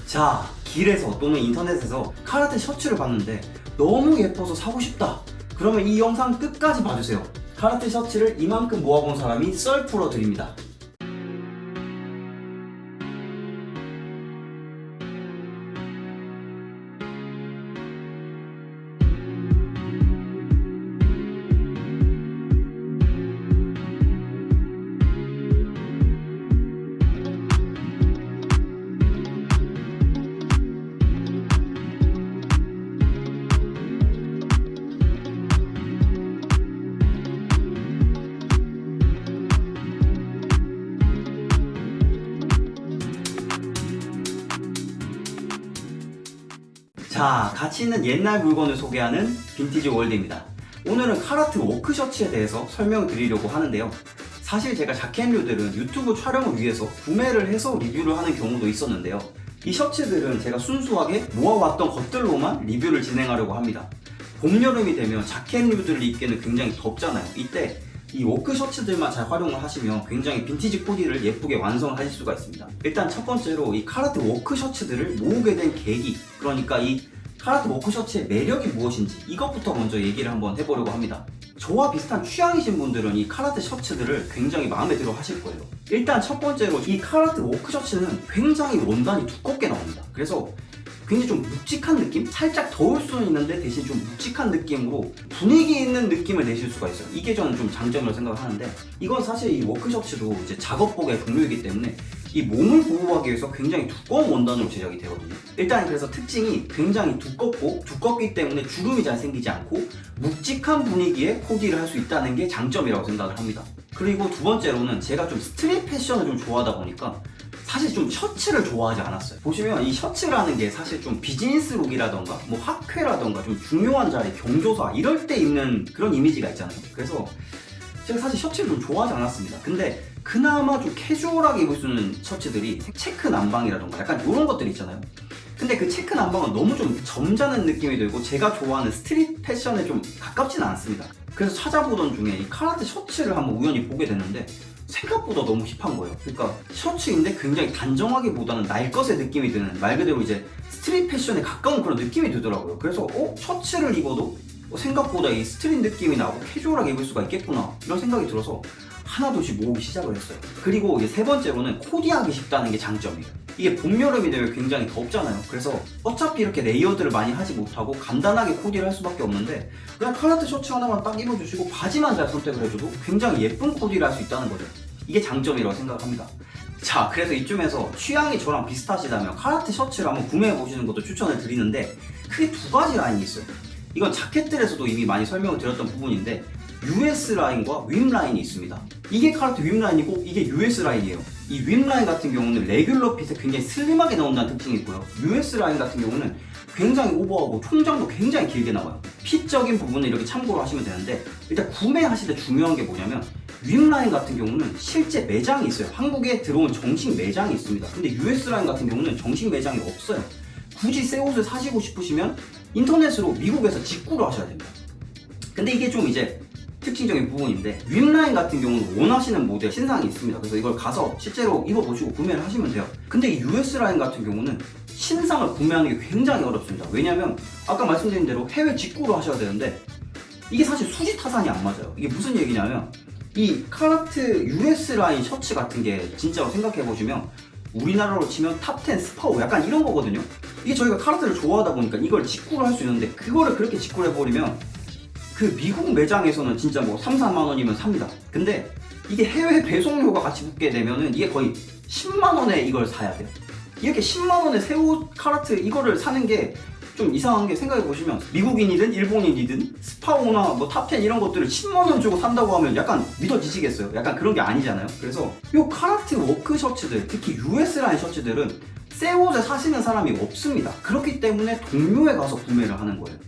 자, 길에서 또는 인터넷에서 카라테 셔츠를 봤는데 너무 예뻐서 사고 싶다. 그러면 이 영상 끝까지 봐주세요. 카라테 셔츠를 이만큼 모아본 사람이 썰 풀어 드립니다. 자, 가치 있는 옛날 물건을 소개하는 빈티지 월드입니다. 오늘은 카라테 워크 셔츠에 대해서 설명을 드리려고 하는데요. 사실 제가 자켓류들은 유튜브 촬영을 위해서 구매를 해서 리뷰를 하는 경우도 있었는데요. 이 셔츠들은 제가 순수하게 모아왔던 것들로만 리뷰를 진행하려고 합니다. 봄, 여름이 되면 자켓류들을 입기에는 굉장히 덥잖아요. 이때 이 워크 셔츠들만 잘 활용을 하시면 굉장히 빈티지 코디를 예쁘게 완성하실 수가 있습니다. 일단 첫 번째로 이 카라테 워크 셔츠들을 모으게 된 계기, 그러니까 이 카라테 워크 셔츠의 매력이 무엇인지 이것부터 먼저 얘기를 한번 해보려고 합니다. 저와 비슷한 취향이신 분들은 이 카라테 셔츠들을 굉장히 마음에 들어 하실 거예요. 일단 첫 번째로 이 카라테 워크 셔츠는 굉장히 원단이 두껍게 나옵니다. 그래서 굉장히 좀 묵직한 느낌? 살짝 더울 수는 있는데 대신 좀 묵직한 느낌으로 분위기 있는 느낌을 내실 수가 있어요. 이게 저는 좀 장점이라고 생각을 하는데, 이건 사실 이 워크 셔츠도 이제 작업복의 종류이기 때문에 이 몸을 보호하기 위해서 굉장히 두꺼운 원단으로 제작이 되거든요. 일단 그래서 특징이 굉장히 두껍고, 두껍기 때문에 주름이 잘 생기지 않고 묵직한 분위기에 코디를 할 수 있다는 게 장점이라고 생각을 합니다. 그리고 두 번째로는 제가 좀 스트릿 패션을 좀 좋아하다 보니까 사실 좀 셔츠를 좋아하지 않았어요. 보시면 이 셔츠라는 게 사실 좀 비즈니스 룩이라던가 뭐 학회라던가 좀 중요한 자리, 경조사 이럴 때 입는 그런 이미지가 있잖아요. 그래서 제가 사실 셔츠를 좀 좋아하지 않았습니다. 근데 그나마 좀 캐주얼하게 입을 수 있는 셔츠들이 체크 남방이라던가 약간 이런 것들 있잖아요. 근데 그 체크 남방은 너무 좀 점잖은 느낌이 들고 제가 좋아하는 스트릿 패션에 좀 가깝지는 않습니다. 그래서 찾아보던 중에 이 카라테 셔츠를 한번 우연히 보게 됐는데 생각보다 너무 힙한 거예요. 그러니까 셔츠인데 굉장히 단정하기보다는 날 것의 느낌이 드는, 말 그대로 이제 스트릿 패션에 가까운 그런 느낌이 들더라고요. 그래서 셔츠를 입어도 생각보다 이 스트릿 느낌이 나고 캐주얼하게 입을 수가 있겠구나 이런 생각이 들어서 하나둘씩 모으기 시작을 했어요. 그리고 이제 세 번째로는 코디하기 쉽다는 게 장점이에요. 이게 봄, 여름이 되면 굉장히 덥잖아요. 그래서 어차피 이렇게 레이어드를 많이 하지 못하고 간단하게 코디를 할 수밖에 없는데 그냥 카라테 셔츠 하나만 딱 입어주시고 바지만 잘 선택을 해줘도 굉장히 예쁜 코디를 할 수 있다는 거죠. 이게 장점이라고 생각합니다. 자, 그래서 이쯤에서 취향이 저랑 비슷하시다면 카라테 셔츠를 한번 구매해보시는 것도 추천을 드리는데 크게 두 가지 라인이 있어요. 이건 자켓들에서도 이미 많이 설명을 드렸던 부분인데 US 라인과 윗 라인이 있습니다. 이게 카라테 윗 라인이고 이게 US 라인이에요. 이 윗 라인 같은 경우는 레귤러 핏에 굉장히 슬림하게 나온다는 특징이 있고요. US 라인 같은 경우는 굉장히 오버하고 총장도 굉장히 길게 나와요. 핏적인 부분은 이렇게 참고로 하시면 되는데, 일단 구매하실 때 중요한 게 뭐냐면 윗 라인 같은 경우는 실제 매장이 있어요. 한국에 들어온 정식 매장이 있습니다. 근데 US 라인 같은 경우는 정식 매장이 없어요. 굳이 새 옷을 사시고 싶으시면 인터넷으로 미국에서 직구를 하셔야 됩니다. 근데 이게 좀 이제 특징적인 부분인데, 윗라인 같은 경우는 원하시는 모델 신상이 있습니다. 그래서 이걸 가서 실제로 입어보시고 구매를 하시면 돼요. 근데 이 US 라인 같은 경우는 신상을 구매하는 게 굉장히 어렵습니다. 왜냐면 아까 말씀드린 대로 해외 직구로 하셔야 되는데 이게 사실 수지 타산이 안 맞아요. 이게 무슨 얘기냐면 이 카라테 US 라인 셔츠 같은 게 진짜로 생각해보시면 우리나라로 치면 탑10 스파오 약간 이런 거거든요. 이게 저희가 카라테를 좋아하다 보니까 이걸 직구를 할 수 있는데 그거를 그렇게 직구를 해버리면 그 미국 매장에서는 진짜 뭐 3, 4만 원이면 삽니다. 근데 이게 해외 배송료가 같이 붙게 되면은 이게 거의 10만 원에 이걸 사야 돼요. 이렇게 10만 원에 새 옷 카라테 이거를 사는 게 좀 이상한 게, 생각해 보시면 미국인이든 일본인이든 스파오나 뭐 탑10 이런 것들을 10만 원 주고 산다고 하면 약간 믿어지시겠어요? 약간 그런 게 아니잖아요. 그래서 요 카라테 워크 셔츠들, 특히 US 라인 셔츠들은 새 옷을 사시는 사람이 없습니다. 그렇기 때문에 동묘에 가서 구매를 하는 거예요.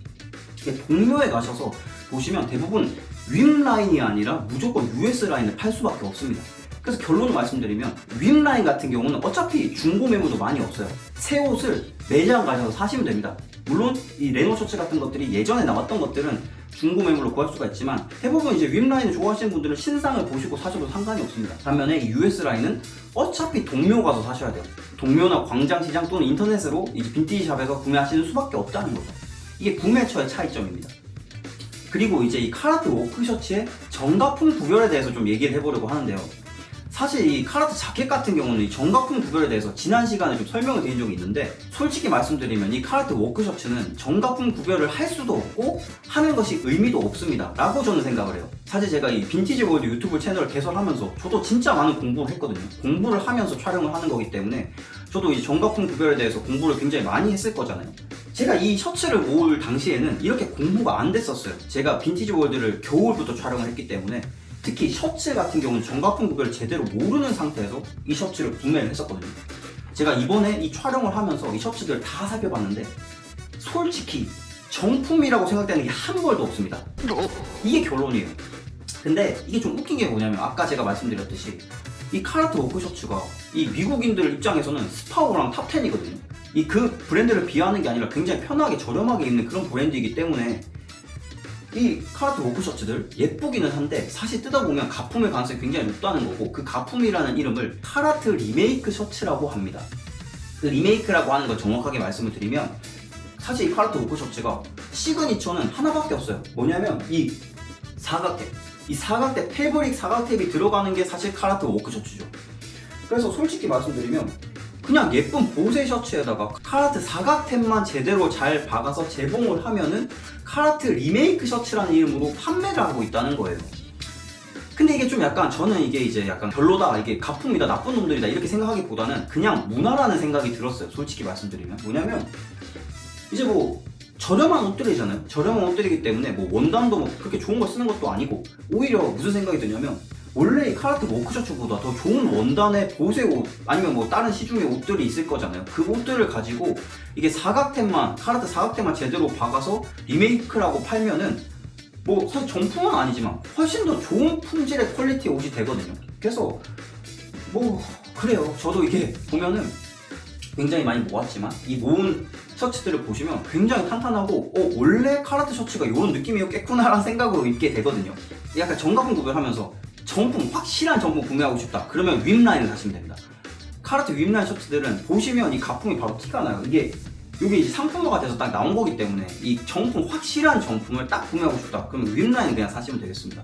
동묘에 가셔서 보시면 대부분 윗 라인이 아니라 무조건 US 라인을 팔 수밖에 없습니다. 그래서 결론을 말씀드리면 윗 라인 같은 경우는 어차피 중고 매물도 많이 없어요. 새 옷을 매장 가셔서 사시면 됩니다. 물론 이 레노 셔츠 같은 것들이 예전에 나왔던 것들은 중고 매물로 구할 수가 있지만 대부분 이제 윗 라인을 좋아하시는 분들은 신상을 보시고 사셔도 상관이 없습니다. 반면에 이 US 라인은 어차피 동묘 가서 사셔야 돼요. 동묘나 광장시장 또는 인터넷으로 이제 빈티지 샵에서 구매하시는 수밖에 없다는 거죠. 이게 구매처의 차이점입니다. 그리고 이제 이 카라트 워크 셔츠의 정가품 구별에 대해서 좀 얘기를 해보려고 하는데요. 사실 이 카라트 자켓 같은 경우는 이 정가품 구별에 대해서 지난 시간에 좀 설명을 드린 적이 있는데, 솔직히 말씀드리면 이 카라트 워크 셔츠는 정가품 구별을 할 수도 없고 하는 것이 의미도 없습니다 라고 저는 생각을 해요. 사실 제가 이 빈티지 월드 유튜브 채널을 개설하면서 저도 진짜 많은 공부를 했거든요. 공부를 하면서 촬영을 하는 거기 때문에 저도 이 정가품 구별에 대해서 공부를 굉장히 많이 했을 거잖아요. 제가 이 셔츠를 모을 당시에는 이렇게 공부가 안 됐었어요. 제가 빈티지 월드를 겨울부터 촬영을 했기 때문에 특히 셔츠 같은 경우는 정가품 구별을 제대로 모르는 상태에서 이 셔츠를 구매를 했었거든요. 제가 이번에 이 촬영을 하면서 이 셔츠들을 다 살펴봤는데 솔직히 정품이라고 생각되는 게 한 벌도 없습니다. 이게 결론이에요. 근데 이게 좀 웃긴 게 뭐냐면, 아까 제가 말씀드렸듯이 이 카라트 워크 셔츠가 이 미국인들 입장에서는 스파오랑 탑10이거든요. 이 그 브랜드를 비하하는 게 아니라 굉장히 편하게 저렴하게 입는 그런 브랜드이기 때문에 이 카라트 워크 셔츠들 예쁘기는 한데 사실 뜯어보면 가품의 가능성이 굉장히 높다는 거고, 그 가품이라는 이름을 카라트 리메이크 셔츠라고 합니다. 그 리메이크라고 하는 걸 정확하게 말씀을 드리면, 사실 이 카라트 워크 셔츠가 시그니처는 하나밖에 없어요. 뭐냐면 이 사각탭, 이 사각탭, 패브릭 사각탭이 들어가는 게 사실 카라트 워크 셔츠죠. 그래서 솔직히 말씀드리면 그냥 예쁜 보세 셔츠에다가 카라트 사각탭만 제대로 잘 박아서 재봉을 하면은 카라트 리메이크 셔츠라는 이름으로 판매를 하고 있다는 거예요. 근데 이게 좀 약간, 저는 이게 이제 약간 별로다, 이게 가품이다, 나쁜 놈들이다 이렇게 생각하기보다는 그냥 문화라는 생각이 들었어요. 솔직히 말씀드리면 뭐냐면 이제 뭐 저렴한 옷들이잖아요. 저렴한 옷들이기 때문에 뭐 원단도 뭐 그렇게 좋은 걸 쓰는 것도 아니고, 오히려 무슨 생각이 드냐면 원래 이 카라트 워크 셔츠보다 더 좋은 원단의 보세 옷 아니면 뭐 다른 시중의 옷들이 있을 거잖아요. 그 옷들을 가지고 이게 사각템만, 카라트 사각템만 제대로 박아서 리메이크라고 팔면은 뭐 사실 정품은 아니지만 훨씬 더 좋은 품질의 퀄리티의 옷이 되거든요. 그래서 뭐 그래요. 저도 이게 보면은 굉장히 많이 모았지만 이 모은 셔츠들을 보시면 굉장히 탄탄하고 원래 카라트 셔츠가 이런 느낌이었겠구나 라는 생각으로 입게 되거든요. 약간 정가품 구별하면서 정품, 확실한 정품 구매하고 싶다 그러면 윗라인을 사시면 됩니다. 카라트 윗라인 셔츠들은 보시면 이 가품이 바로 티가 나요. 이게 이제 상품화가 돼서 딱 나온 거기 때문에 이 정품, 확실한 정품을 딱 구매하고 싶다 그러면 윗라인 그냥 사시면 되겠습니다.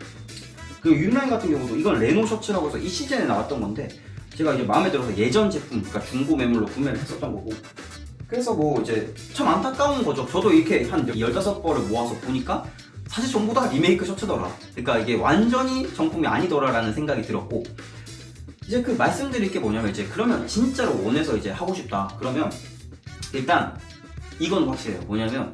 그리고 윗라인 같은 경우도 이건 레노 셔츠라고 해서 이 시즌에 나왔던 건데, 제가 이제 마음에 들어서 예전 제품, 그러니까 중고 매물로 구매를 했었던 거고, 그래서 뭐 이제 참 안타까운 거죠. 저도 이렇게 한 15벌을 모아서 보니까 사실 전부 다 리메이크 셔츠더라. 그러니까 이게 완전히 정품이 아니더라 라는 생각이 들었고, 이제 그 말씀드릴 게 뭐냐면, 이제 그러면 진짜로 원해서 이제 하고 싶다 그러면 일단 이건 확실해요. 뭐냐면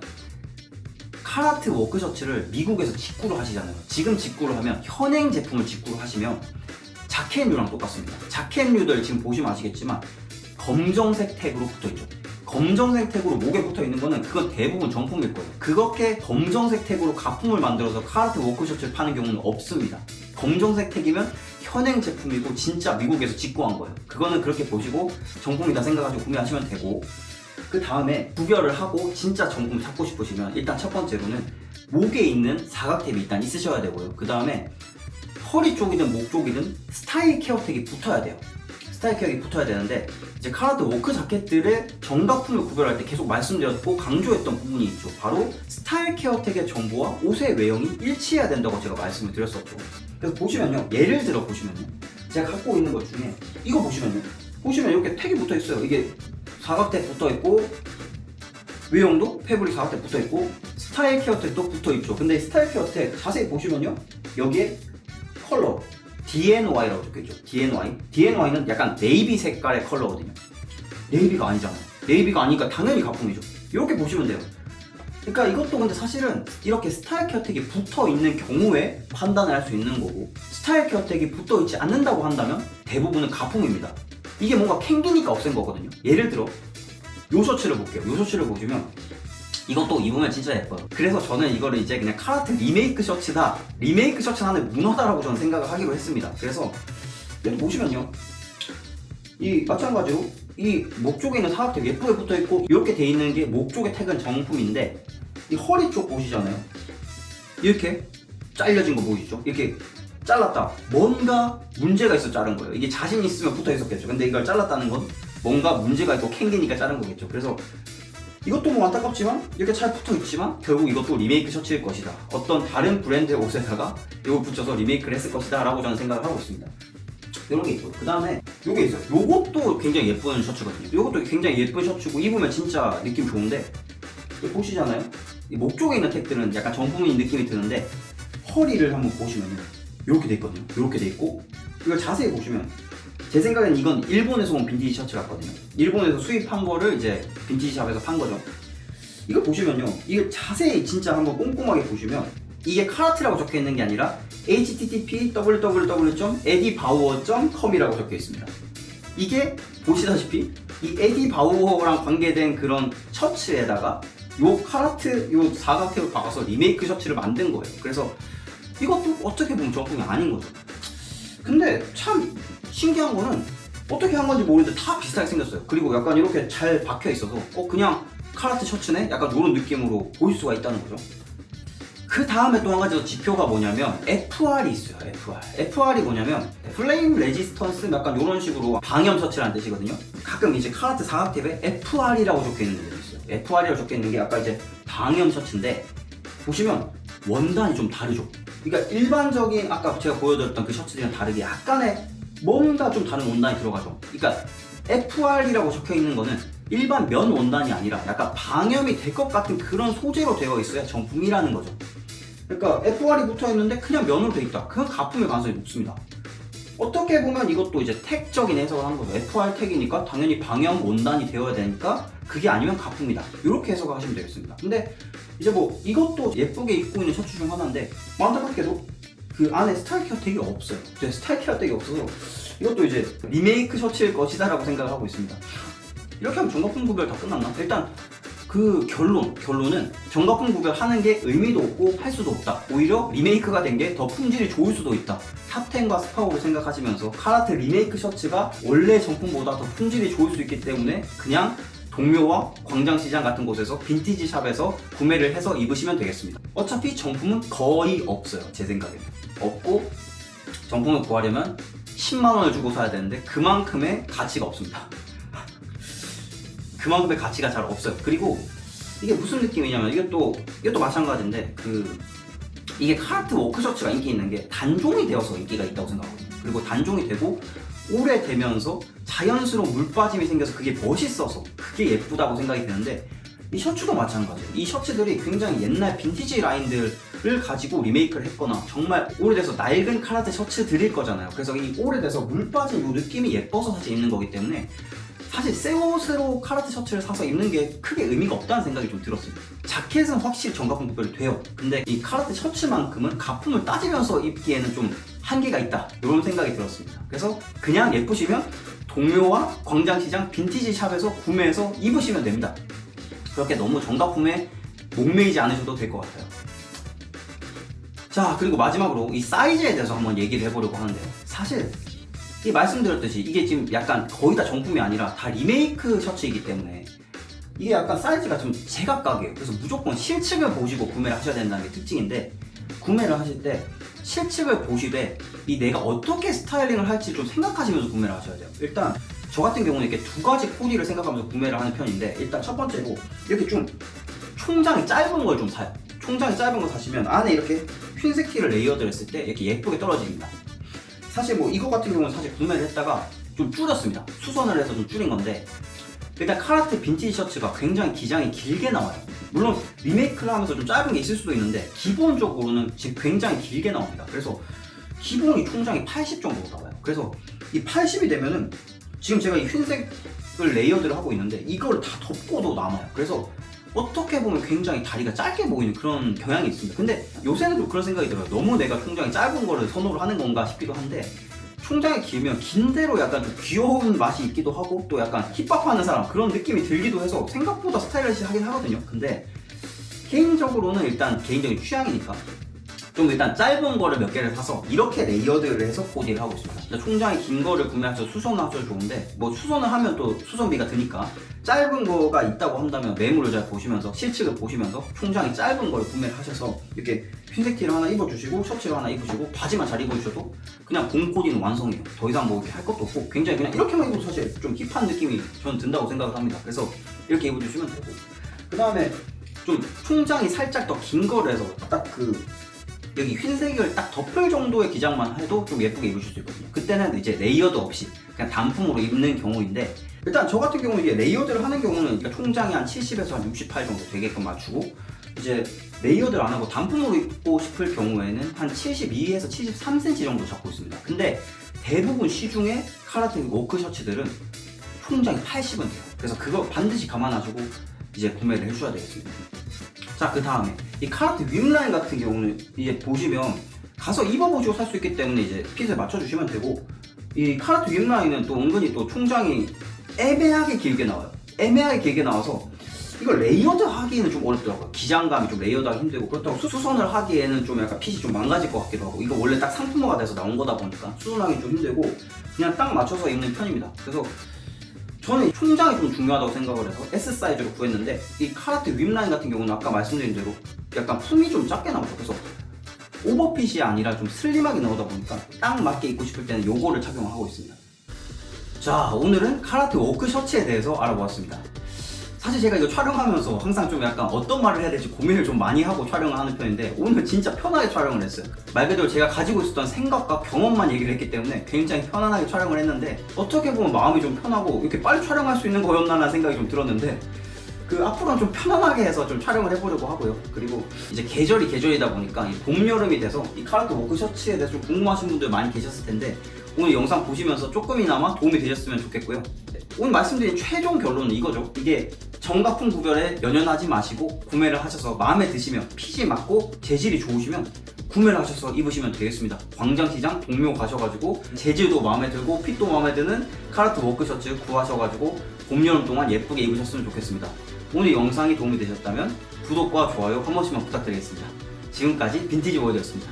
카라트 워크 셔츠를 미국에서 직구를 하시잖아요. 지금 직구를 하면, 현행 제품을 직구를 하시면 자켓류랑 똑같습니다. 자켓류들 지금 보시면 아시겠지만 검정색 태그로 붙어있죠. 검정색 태그로 목에 붙어있는 거는 그건 대부분 정품일 거예요. 그렇게 검정색 태그로 가품을 만들어서 카라트 워크 셔츠를 파는 경우는 없습니다. 검정색 태그면 현행 제품이고 진짜 미국에서 직구한 거예요. 그거는 그렇게 보시고 정품이다 생각하시고 구매하시면 되고, 그 다음에 구별을 하고 진짜 정품 찾고 싶으시면 일단 첫 번째로는 목에 있는 사각탭이 일단 있으셔야 되고요. 그 다음에 허리 쪽이든 목 쪽이든 스타일 케어 텍이 붙어야 돼요. 스타일 케어가 붙어야 되는데, 이제 카라트 워크 자켓들의 정가품을 구별할 때 계속 말씀드렸고 강조했던 부분이 있죠. 바로 스타일 케어 텍의 정보와 옷의 외형이 일치해야 된다고 제가 말씀을 드렸었죠. 그래서 보시면요, 예를 들어 보시면요, 제가 갖고 있는 것 중에 이거 보시면 이렇게 텍이 붙어 있어요. 이게 사각텍 붙어 있고, 외형도 패브릭 사각텍 붙어 있고, 스타일 케어 텍도 붙어 있죠. 근데 스타일 케어 텍 자세히 보시면요, 여기에 컬러 DNY라고 적혀있죠. DNY는 약간 네이비 색깔의 컬러거든요. 네이비가 아니잖아요. 네이비가 아니니까 당연히 가품이죠. 이렇게 보시면 돼요. 그러니까 이것도 근데 사실은 이렇게 스타일 케어텍이 붙어있는 경우에 판단을 할 수 있는 거고, 스타일 케어텍이 붙어있지 않는다고 한다면 대부분은 가품입니다. 이게 뭔가 캥기니까 없앤 거거든요. 예를 들어 요 셔츠를 볼게요. 요 셔츠를 보시면 이것도 입으면 진짜 예뻐요. 그래서 저는 이거를 이제 그냥 카라트 리메이크 셔츠다, 리메이크 셔츠 하나의 문화다라고 저는 생각을 하기로 했습니다. 그래서 여기 보시면요, 이 마찬가지로 이 목 쪽에 있는 사각택 예쁘게 붙어있고 이렇게 돼 있는 게 목 쪽의 택은 정품인데 이 허리 쪽 보시잖아요. 이렇게 잘려진 거 보이시죠? 이렇게 잘랐다. 뭔가 문제가 있어 자른 거예요. 이게 자신 있으면 붙어 있었겠죠. 근데 이걸 잘랐다는 건 뭔가 문제가 있고 캥기니까 자른 거겠죠. 그래서 이것도 뭐 안타깝지만 이렇게 잘 붙어 있지만 결국 이것도 리메이크 셔츠일 것이다. 어떤 다른 브랜드의 옷에다가 이걸 붙여서 리메이크를 했을 것이다 라고 저는 생각을 하고 있습니다. 이런 게 있고요. 그 다음에 요게 있어요. 요것도 굉장히 예쁜 셔츠거든요. 요것도 굉장히 예쁜 셔츠고 입으면 진짜 느낌 좋은데 여기 보시잖아요. 이 목 쪽에 있는 택들은 약간 정품인 느낌이 드는데 허리를 한번 보시면요. 이렇게 돼 있거든요. 이렇게 돼 있고 이걸 자세히 보시면 제 생각엔 이건 일본에서 온 빈티지 셔츠 같거든요. 일본에서 수입한 거를 이제 빈티지 샵에서 판 거죠. 이거 보시면요. 이거 자세히 진짜 한번 꼼꼼하게 보시면 이게 카라트라고 적혀 있는 게 아니라 http://eddieBauer.com이라고 적혀 있습니다. 이게 보시다시피 이 에디 바우어랑 관계된 그런 셔츠에다가 요 카라트 요 사각형을 박아서 리메이크 셔츠를 만든 거예요. 그래서 이것도 어떻게 보면 정품이 아닌 거죠. 근데 참 신기한 거는 어떻게 한 건지 모르는데 다 비슷하게 생겼어요. 그리고 약간 이렇게 잘 박혀 있어서 그냥 카라트 셔츠네? 약간 이런 느낌으로 보일 수가 있다는 거죠. 그 다음에 또 한 가지 더 지표가 뭐냐면 FR이 있어요. FR이 뭐냐면 플레임 레지스턴스 약간 이런 식으로 방염 셔츠라는 뜻이거든요. 가끔 이제 카라트 사각탭에 FR이라고 적혀 있는 데도 있어요. FR이라고 적혀 있는 게 아까 이제 방염 셔츠인데 보시면 원단이 좀 다르죠. 그러니까 일반적인 아까 제가 보여드렸던 그 셔츠들이랑 다르게 약간의 뭔가 좀 다른 원단이 들어가죠. 그러니까 FR이라고 적혀 있는 거는 일반 면 원단이 아니라 약간 방염이 될 것 같은 그런 소재로 되어 있어야 정품이라는 거죠. 그러니까 FR이 붙어 있는데 그냥 면으로 돼 있다. 그건 가품일 가능성이 높습니다. 어떻게 보면 이것도 이제 택적인 해석을 한 거죠. FR 택이니까 당연히 방염 원단이 되어야 되니까 그게 아니면 가품이다. 이렇게 해석을 하시면 되겠습니다. 근데 이제 뭐 이것도 예쁘게 입고 있는 셔츠 중 하나인데 안타깝게도 그 안에 스타일 케어 택이 없어요. 스타일 케어 택이 없어서 이것도 이제 리메이크 셔츠일 것이다 라고 생각을 하고 있습니다. 이렇게 하면 정가품 구별 다 끝났나? 일단 그 결론은 정가품 구별하는 게 의미도 없고 할 수도 없다. 오히려 리메이크가 된 게 더 품질이 좋을 수도 있다. 탑10과 스파오를 생각하시면서 카라트 리메이크 셔츠가 원래 정품보다 더 품질이 좋을 수 있기 때문에 그냥 동묘와 광장시장 같은 곳에서 빈티지 샵에서 구매를 해서 입으시면 되겠습니다. 어차피 정품은 거의 없어요. 제 생각에는 없고 정품을 구하려면 10만원을 주고 사야 되는데 그만큼의 가치가 없습니다. 그만큼의 가치가 잘 없어요. 그리고 이게 무슨 느낌이냐면 이것도 마찬가지인데 이게 카라트 워크 셔츠가 인기 있는 게 단종이 되어서 인기가 있다고 생각하거든요. 그리고 단종이 되고 오래되면서 자연스러운 물빠짐이 생겨서 그게 멋있어서 그게 예쁘다고 생각이 드는데 이 셔츠도 마찬가지예요. 이 셔츠들이 굉장히 옛날 빈티지 라인들을 가지고 리메이크를 했거나 정말 오래돼서 낡은 카라트 셔츠들일 거잖아요. 그래서 이 오래돼서 물빠진 이 느낌이 예뻐서 사실 입는 거기 때문에 사실 새 옷으로 카라트 셔츠를 사서 입는 게 크게 의미가 없다는 생각이 좀 들었습니다. 자켓은 확실히 정가품 구별이 돼요. 근데 이 카라트 셔츠만큼은 가품을 따지면서 입기에는 좀 한계가 있다 이런 생각이 들었습니다. 그래서 그냥 예쁘시면 동묘와 광장시장 빈티지 샵에서 구매해서 입으시면 됩니다. 그렇게 너무 정가품에 목매이지 않으셔도 될 것 같아요. 자, 그리고 마지막으로 이 사이즈에 대해서 한번 얘기를 해보려고 하는데요. 사실 이 말씀드렸듯이 이게 지금 약간 거의 다 정품이 아니라 다 리메이크 셔츠이기 때문에 이게 약간 사이즈가 좀 제각각이에요. 그래서 무조건 실측을 보시고 구매를 하셔야 된다는 게 특징인데 구매를 하실 때 실측을 보시되 이 내가 어떻게 스타일링을 할지 좀 생각하시면서 구매를 하셔야 돼요. 일단 저 같은 경우는 이렇게 두 가지 코디를 생각하면서 구매를 하는 편인데 일단 첫 번째로 이렇게 좀 총장이 짧은 걸 좀 사요. 총장이 짧은 거 사시면 안에 이렇게 흰색 티를 레이어드를 했을 때 이렇게 예쁘게 떨어집니다. 사실 뭐 이거 같은 경우는 사실 구매를 했다가 좀 줄였습니다. 수선을 해서 좀 줄인 건데 일단 카라트 빈티지 셔츠가 굉장히 기장이 길게 나와요. 물론 리메이크를 하면서 좀 짧은 게 있을 수도 있는데 기본적으로는 지금 굉장히 길게 나옵니다. 그래서 기본이 총장이 80 정도 나와요. 그래서 이 80이 되면은 지금 제가 이 흰색을 레이어드를 하고 있는데 이걸 다 덮고도 남아요. 그래서 어떻게 보면 굉장히 다리가 짧게 보이는 그런 경향이 있습니다. 근데 요새는 좀 그런 생각이 들어요. 너무 내가 총장이 짧은 거를 선호를 하는 건가 싶기도 한데 총장이 길면 긴 대로 약간 좀 귀여운 맛이 있기도 하고 또 약간 힙합하는 사람 그런 느낌이 들기도 해서 생각보다 스타일리시하긴 하거든요. 근데 개인적으로는 일단 개인적인 취향이니까 좀 일단 짧은 거를 몇 개를 사서 이렇게 레이어드를 해서 코디를 하고 있습니다. 총장이 긴 거를 구매하셔서 수선을 하셔도 좋은데 뭐 수선을 하면 또 수선비가 드니까 짧은 거가 있다고 한다면 매물을 잘 보시면서 실측을 보시면서 총장이 짧은 걸 구매를 하셔서 이렇게 흰색 티를 하나 입어주시고 셔츠를 하나 입으시고 바지만 잘 입어주셔도 그냥 봄 코디는 완성이에요. 더 이상 뭐 이렇게 할 것도 없고 굉장히 그냥 이렇게만 입어도 사실 좀 힙한 느낌이 저는 든다고 생각을 합니다. 그래서 이렇게 입어주시면 되고, 그 다음에 좀 총장이 살짝 더 긴 거를 해서 딱 여기 흰색을 딱 덮을 정도의 기장만 해도 좀 예쁘게 입으실 수 있거든요. 그때는 이제 레이어드 없이 그냥 단품으로 입는 경우인데, 일단 저 같은 경우는 이제 레이어드를 하는 경우는 그러니까 총장이 한 70에서 한 68 정도 되게끔 맞추고, 이제 레이어드를 안 하고 단품으로 입고 싶을 경우에는 한 72에서 73cm 정도 잡고 있습니다. 근데 대부분 시중에 카라테 워크 셔츠들은 총장이 80은 돼요. 그래서 그거 반드시 감안하시고 이제 구매를 해주셔야 되겠습니다. 자, 그 다음에 이 카라테 윗라인 같은 경우는 이제 보시면 가서 입어보시고 살 수 있기 때문에 이제 핏을 맞춰주시면 되고, 이 카라테 윗라인은 또 은근히 또 총장이 애매하게 길게 나와요. 애매하게 길게 나와서 이걸 레이어드 하기에는 좀 어렵더라고요. 기장감이 좀 레이어드 하기 힘들고, 그렇다고 수선을 하기에는 좀 약간 핏이 좀 망가질 것 같기도 하고, 이거 원래 딱 상품화가 돼서 나온 거다 보니까 수선하기 좀 힘들고 그냥 딱 맞춰서 입는 편입니다. 그래서 저는 총장이 좀 중요하다고 생각을 해서 S 사이즈로 구했는데, 이 카라테 윗라인 같은 경우는 아까 말씀드린 대로 약간 품이 좀 작게 나오죠. 그래서 오버핏이 아니라 좀 슬림하게 나오다 보니까 딱 맞게 입고 싶을 때는 요거를 착용하고 있습니다. 자, 오늘은 카라테 워크 셔츠에 대해서 알아보았습니다. 사실 제가 이거 촬영하면서 항상 좀 약간 어떤 말을 해야 될지 고민을 좀 많이 하고 촬영을 하는 편인데, 오늘 진짜 편하게 촬영을 했어요. 말 그대로 제가 가지고 있었던 생각과 경험만 얘기를 했기 때문에 굉장히 편안하게 촬영을 했는데, 어떻게 보면 마음이 좀 편하고 이렇게 빨리 촬영할 수 있는 거였나라는 생각이 좀 들었는데, 앞으로는 좀 편안하게 해서 좀 촬영을 해보려고 하고요. 그리고 이제 계절이 계절이다 보니까 이 봄, 여름이 돼서 이 카라테 워크 셔츠에 대해서 좀 궁금하신 분들 많이 계셨을 텐데, 오늘 영상 보시면서 조금이나마 도움이 되셨으면 좋겠고요. 오늘 말씀드린 최종 결론은 이거죠. 이게 정가품 구별에 연연하지 마시고 구매를 하셔서 마음에 드시면, 핏이 맞고 재질이 좋으시면 구매를 하셔서 입으시면 되겠습니다. 광장시장 동묘 가셔가지고 재질도 마음에 들고 핏도 마음에 드는 카라테 워크 셔츠 구하셔가지고 봄, 여름 동안 예쁘게 입으셨으면 좋겠습니다. 오늘 영상이 도움이 되셨다면 구독과 좋아요 한 번씩만 부탁드리겠습니다. 지금까지 빈티지 월드였습니다.